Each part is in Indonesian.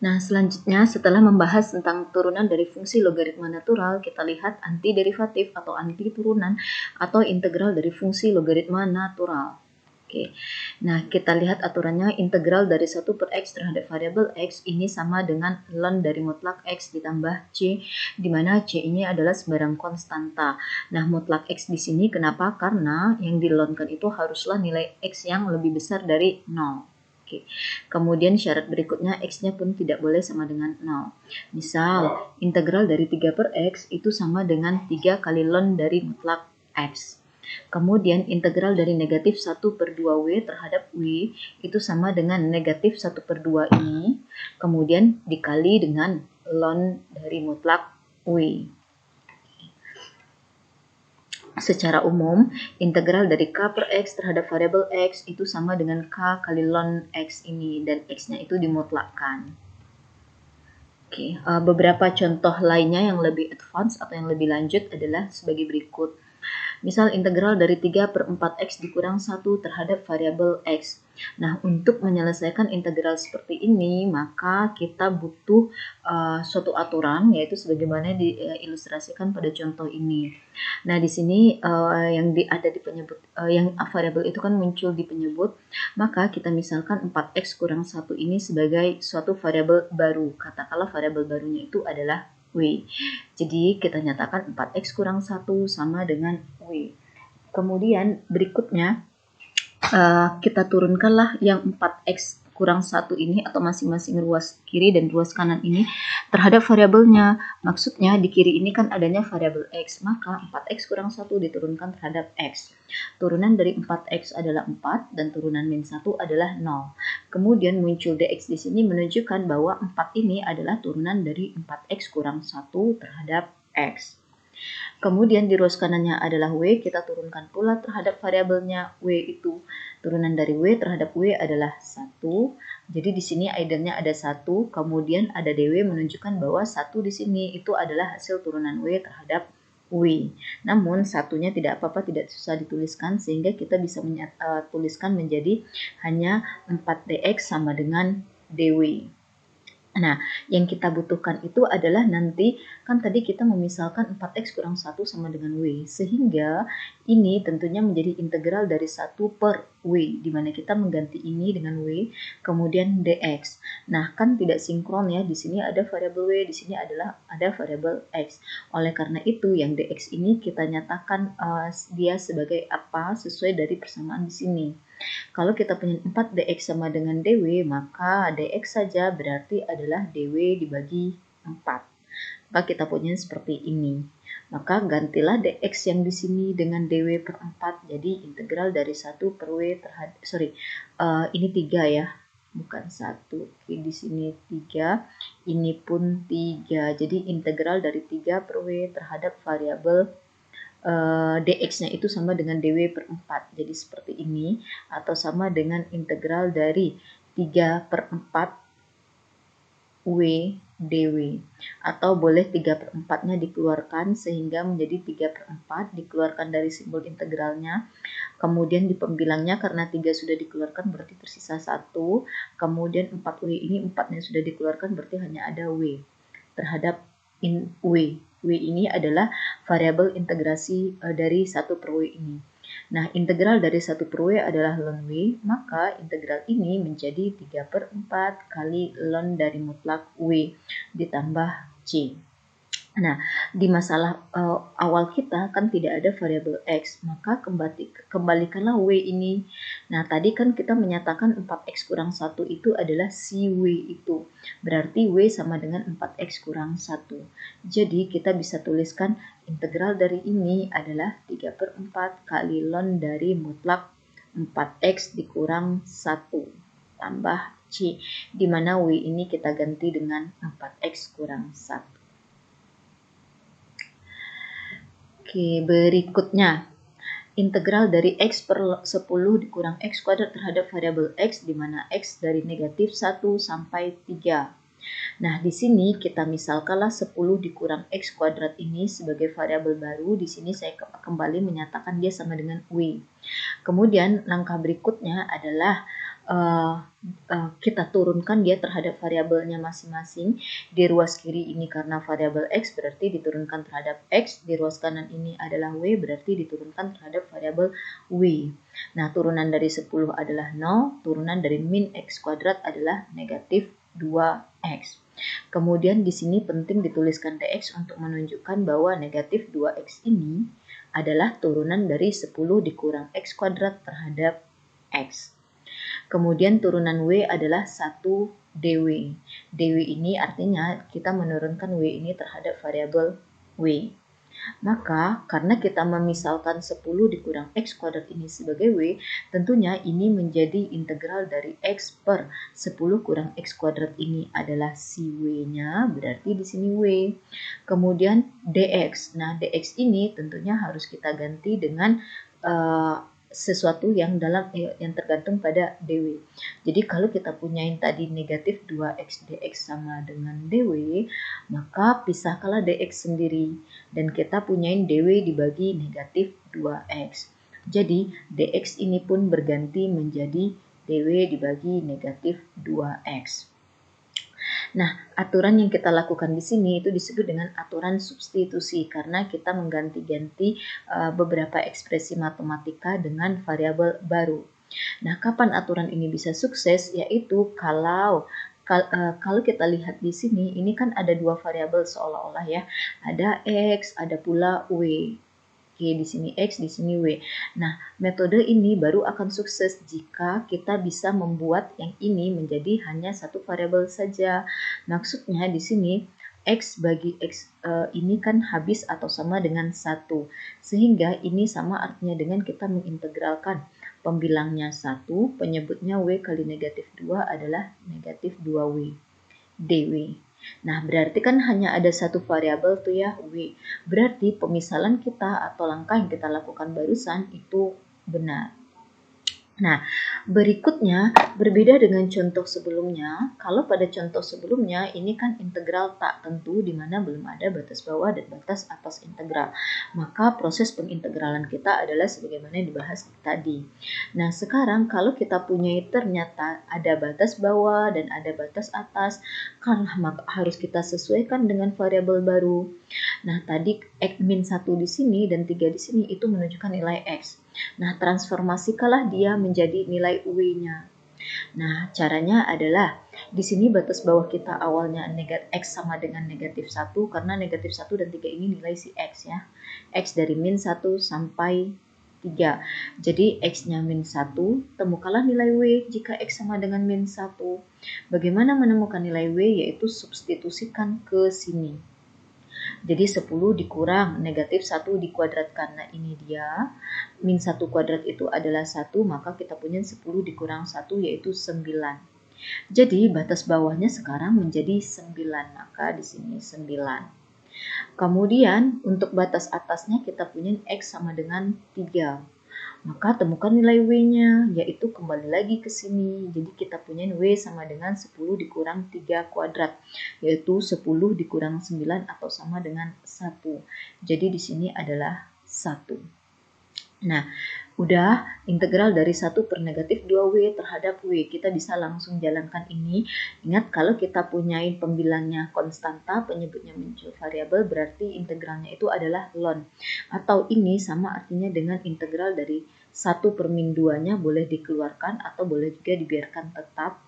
Nah, selanjutnya setelah membahas tentang turunan dari fungsi logaritma natural, kita lihat antiderivatif atau anti turunan atau integral dari fungsi logaritma natural. Oke. Nah, kita lihat aturannya. Integral dari 1 per X terhadap variabel X ini sama dengan ln dari mutlak X ditambah C, di mana C ini adalah sembarang konstanta. Nah, mutlak X di sini kenapa? Karena yang dilonkan itu haruslah nilai X yang lebih besar dari 0. Oke. Kemudian syarat berikutnya X-nya pun tidak boleh sama dengan 0. Misal, integral dari 3 per X itu sama dengan 3 kali ln dari mutlak X. Kemudian integral dari negatif 1 per 2W terhadap W itu sama dengan negatif 1 per 2 ini, kemudian dikali dengan ln dari mutlak W. Secara umum, integral dari K per X terhadap variabel X itu sama dengan K kali ln X ini, dan X-nya itu dimutlakkan. Oke, beberapa contoh lainnya yang lebih advance atau yang lebih lanjut adalah sebagai berikut. Misal integral dari 3 per 4x dikurang 1 terhadap variabel x. Nah, untuk menyelesaikan integral seperti ini, maka kita butuh suatu aturan, yaitu sebagaimana diilustrasikan pada contoh ini. Nah, di sini yang variabel itu kan muncul di penyebut, maka kita misalkan 4x kurang 1 ini sebagai suatu variabel baru. Katakanlah variabel barunya itu adalah W. Jadi kita nyatakan 4x kurang 1 sama dengan W. Kemudian berikutnya kita turunkanlah yang 4x kurang 1 ini atau masing-masing ruas kiri dan ruas kanan ini terhadap variabelnya. Maksudnya di kiri ini kan adanya variabel x, maka 4x kurang 1 diturunkan terhadap x. Turunan dari 4x adalah 4 dan turunan min 1 adalah 0. Kemudian muncul dx di sini menunjukkan bahwa 4 ini adalah turunan dari 4x kurang 1 terhadap x. Kemudian di ruas kanannya adalah W, kita turunkan pula terhadap variabelnya W itu. Turunan dari W terhadap W adalah 1. Jadi di sini eigennya ada 1, kemudian ada DW menunjukkan bahwa 1 di sini itu adalah hasil turunan W terhadap W. Namun satunya tidak apa-apa, tidak susah dituliskan, sehingga kita bisa tuliskan menjadi hanya 4dx sama dengan dw. Nah, yang kita butuhkan itu adalah nanti, kan tadi kita memisalkan 4x kurang 1 sama dengan W, sehingga ini tentunya menjadi integral dari 1 per W, di mana kita mengganti ini dengan W, kemudian dx. Nah, kan tidak sinkron ya, di sini ada variabel W, di sini ada variabel X. Oleh karena itu, yang dx ini kita nyatakan dia sebagai apa, sesuai dari persamaan di sini. Kalau kita punya 4 dx sama dengan dw, maka dx saja berarti adalah dw dibagi 4. Maka kita punya seperti ini. Maka gantilah dx yang di sini dengan dw per 4. Jadi integral dari 1 per w terhadap, ini 3 ya. Bukan 1. Oke, di sini 3. Ini pun 3. Jadi integral dari 3 per w terhadap variabel dx-nya itu sama dengan dw per 4. Jadi seperti ini, atau sama dengan integral dari 3 per 4 w dw. Atau boleh 3 per 4-nya dikeluarkan sehingga menjadi 3 per 4, dikeluarkan dari simbol integralnya. Kemudian di pembilangnya karena 3 sudah dikeluarkan berarti tersisa 1. Kemudian 4w ini 4-nya sudah dikeluarkan berarti hanya ada w terhadap w. W ini adalah variabel integrasi dari 1 per W ini. Nah, integral dari 1 per W adalah ln W, maka integral ini menjadi 3 per 4 kali ln dari mutlak W ditambah C. Nah, di masalah awal kita kan tidak ada variabel X, maka kembalikanlah W ini. Nah, tadi kan kita menyatakan 4X kurang 1 itu adalah si W itu. Berarti W sama dengan 4X kurang 1. Jadi, kita bisa tuliskan integral dari ini adalah 3 per 4 kali ln dari mutlak 4X dikurang 1 tambah C, di mana W ini kita ganti dengan 4X kurang 1. Oke, berikutnya integral dari x per 10 dikurang x kuadrat terhadap variabel x, di mana x dari negatif 1 sampai 3. Nah, di sini kita misalkanlah 10 dikurang x kuadrat ini sebagai variabel baru. Di sini saya kembali menyatakan dia sama dengan w. Kemudian langkah berikutnya adalah uh, kita turunkan dia terhadap variabelnya masing-masing. Di ruas kiri ini karena variabel X berarti diturunkan terhadap X, di ruas kanan ini adalah W berarti diturunkan terhadap variabel W. Nah, turunan dari 10 adalah 0, turunan dari min X kuadrat adalah negatif 2X. Kemudian di sini penting dituliskan dx untuk menunjukkan bahwa negatif 2x ini adalah turunan dari 10 dikurang x kuadrat terhadap x. Kemudian turunan W adalah 1 dw. dw ini artinya kita menurunkan W ini terhadap variabel W. Maka karena kita memisalkan 10 dikurang X kuadrat ini sebagai W, tentunya ini menjadi integral dari X per 10 kurang X kuadrat ini adalah si W-nya, berarti di sini W. Kemudian dx. Nah, dx ini tentunya harus kita ganti dengan sesuatu yang tergantung pada dw. Jadi kalau kita punyain tadi negatif 2x dx sama dengan dw, maka pisahkanlah dx sendiri dan kita punyain dw dibagi negatif 2x. Jadi dx ini pun berganti menjadi dw dibagi negatif 2x. Nah, aturan yang kita lakukan di sini itu disebut dengan aturan substitusi karena kita mengganti-ganti beberapa ekspresi matematika dengan variabel baru. Nah, kapan aturan ini bisa sukses? Yaitu kalau kita lihat di sini, ini kan ada dua variabel seolah-olah ya, ada X, ada pula W. Oke, di sini X, di sini W. Nah, metode ini baru akan sukses jika kita bisa membuat yang ini menjadi hanya satu variabel saja. Maksudnya di sini X bagi X ini kan habis atau sama dengan 1. Sehingga ini sama artinya dengan kita mengintegralkan pembilangnya 1, penyebutnya W kali negatif 2 adalah negatif 2W dw. Nah, berarti kan hanya ada satu variabel tuh ya, W. Berarti pemisalan kita atau langkah yang kita lakukan barusan itu benar. Nah, berikutnya berbeda dengan contoh sebelumnya. Kalau pada contoh sebelumnya ini kan integral tak tentu di mana belum ada batas bawah dan batas atas integral. Maka proses pengintegralan kita adalah sebagaimana yang dibahas tadi. Nah, sekarang kalau kita punya ternyata ada batas bawah dan ada batas atas, kan maka harus kita sesuaikan dengan variabel baru. Nah, tadi min 1 di sini dan 3 di sini itu menunjukkan nilai X. Nah, transformasikanlah dia menjadi nilai W-nya. Nah, caranya adalah di sini batas bawah kita awalnya X sama dengan negatif 1 karena negatif 1 dan 3 ini nilai si X ya. X dari min 1 sampai 3. Jadi X-nya min 1, temukanlah nilai W jika X sama dengan min 1. Bagaimana menemukan nilai W? Yaitu substitusikan ke sini. Jadi 10 dikurang negatif 1 dikuadratkan. Nah, ini dia. Min 1 kuadrat itu adalah 1, maka kita punya 10 dikurang 1 yaitu 9. Jadi batas bawahnya sekarang menjadi 9, maka di sini 9. Kemudian untuk batas atasnya kita punya X sama dengan 3. Maka temukan nilai W-nya, yaitu kembali lagi ke sini. Jadi kita punya W sama dengan 10 dikurang 3 kuadrat, yaitu 10 dikurang 9 atau sama dengan 1. Jadi di sini adalah 1. Nah, udah integral dari 1 per negatif 2W terhadap W. Kita bisa langsung jalankan ini. Ingat kalau kita punyain pembilangnya konstanta, penyebutnya muncul variabel, berarti integralnya itu adalah ln. Atau ini sama artinya dengan integral dari 1 per min 2-nya boleh dikeluarkan atau boleh juga dibiarkan tetap.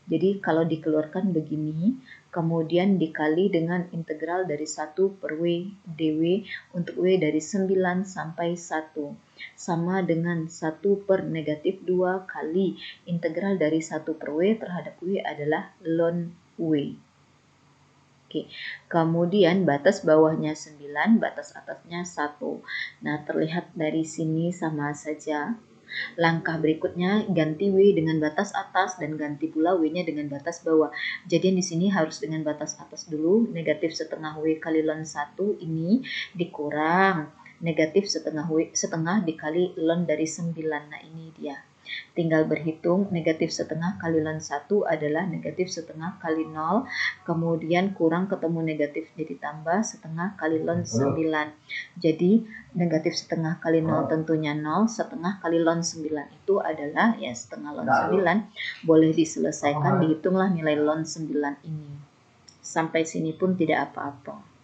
Jadi kalau dikeluarkan begini, kemudian dikali dengan integral dari 1 per W dw untuk W dari 9 sampai 1. Sama dengan 1 per negatif 2 kali integral dari 1 per W terhadap W adalah ln W. Oke, kemudian batas bawahnya 9, batas atasnya 1. Nah, terlihat dari sini sama saja. Langkah berikutnya ganti W dengan batas atas dan ganti pula W-nya dengan batas bawah. Jadi di sini harus dengan batas atas dulu, negatif setengah W kali ln 1 ini dikurang negatif setengah dikali ln dari 9. Nah, ini dia. Tinggal berhitung negatif setengah kali ln 1 adalah negatif setengah kali 0, kemudian kurang ketemu negatif jadi tambah setengah kali ln 9. Jadi negatif setengah kali 0 tentunya 0, setengah kali ln 9 itu adalah ya setengah ln 9. Boleh diselesaikan, dihitunglah nilai ln 9 ini. Sampai sini pun tidak apa-apa.